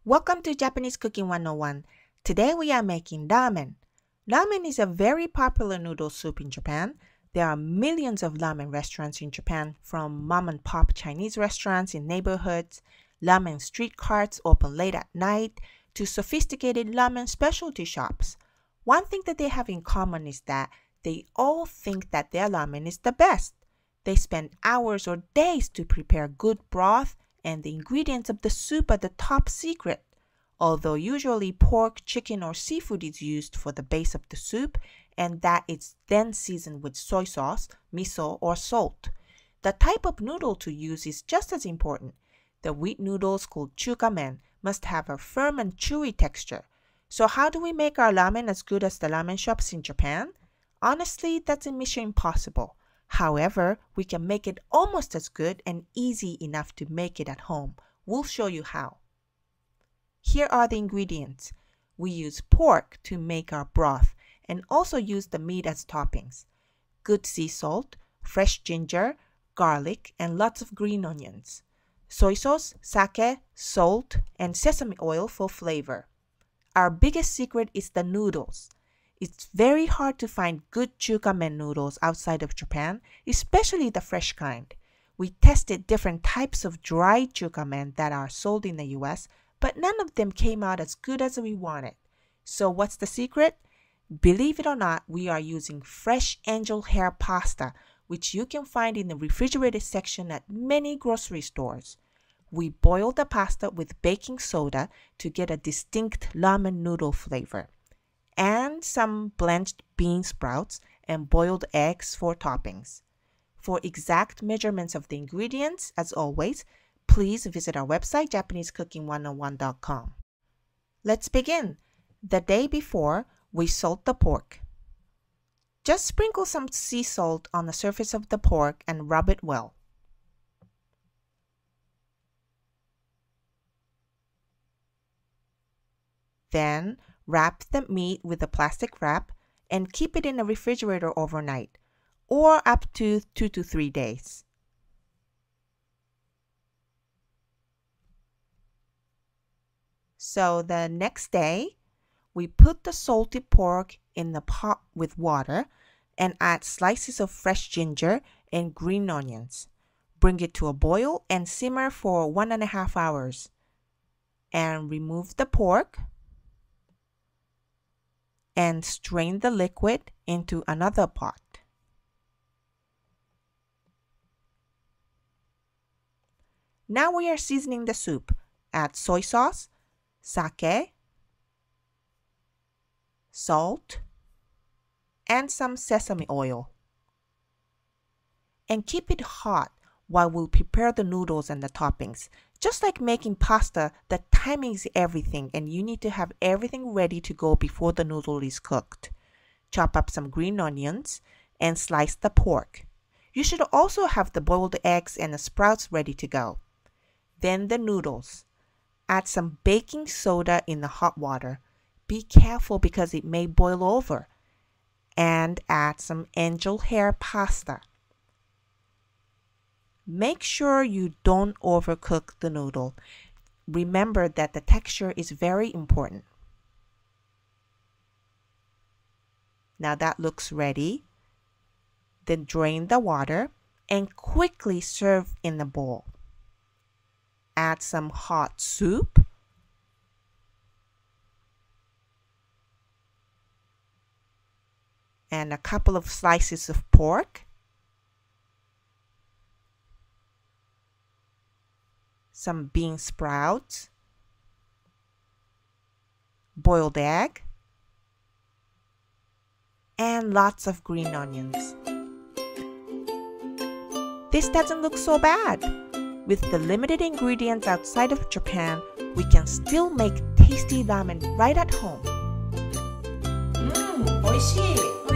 Welcome to Japanese Cooking 101. Today we are making ramen. Ramen is a very popular noodle soup in Japan. There are millions of ramen restaurants in Japan, from mom and pop Chinese restaurants in neighborhoods, ramen street carts open late at night, to sophisticated ramen specialty shops. One thing that they have in common is that they all think that their ramen is the best. They spend hours or days to prepare good broth, and the ingredients of the soup are the top secret. Although usually pork, chicken, or seafood is used for the base of the soup, and that is then seasoned with soy sauce, miso, or salt. The type of noodle to use is just as important. The wheat noodles called chukamen must have a firm and chewy texture. So how do we make our ramen as good as the ramen shops in Japan? Honestly, that's a mission impossible. However, we can make it almost as good and easy enough to make it at home. We'll show you how. Here are the ingredients. We use pork to make our broth and also use the meat as toppings. Good sea salt, fresh ginger, garlic, and lots of green onions. Soy sauce, sake, salt, and sesame oil for flavor. Our biggest secret is the noodles. It's very hard to find good chukamen noodles outside of Japan, especially the fresh kind. We tested different types of dried chukamen that are sold in the US, but none of them came out as good as we wanted. So what's the secret? Believe it or not, we are using fresh angel hair pasta, which you can find in the refrigerated section at many grocery stores. We boil the pasta with baking soda to get a distinct ramen noodle flavor, and some blanched bean sprouts and boiled eggs for toppings. For exact measurements of the ingredients, as always, please visit our website, JapaneseCooking101.com. Let's begin. The day before, we salt the pork. Just sprinkle some sea salt on the surface of the pork and rub it well. Then, wrap the meat with a plastic wrap and keep it in the refrigerator overnight, or up to 2 to 3 days. So the next day, we put the salted pork in the pot with water and add slices of fresh ginger and green onions. Bring it to a boil and simmer for 1.5 hours. And remove the pork and strain the liquid into another pot. Now we are seasoning the soup. Add soy sauce, sake, salt, and some sesame oil. And keep it hot while we prepare the noodles and the toppings. Just like making pasta, the timing is everything, and you need to have everything ready to go before the noodle is cooked. Chop up some green onions and slice the pork. You should also have the boiled eggs and the sprouts ready to go. Then the noodles. Add some baking soda in the hot water. Be careful because it may boil over. And add some angel hair pasta. Make sure you don't overcook the noodle. Remember that the texture is very important. Now that looks ready. Then drain the water and quickly serve in the bowl. Add some hot soup. And a couple of slices of pork. Some bean sprouts, boiled egg, and lots of green onions. This doesn't look so bad. With the limited ingredients outside of Japan, we can still make tasty ramen right at home. 美味しい。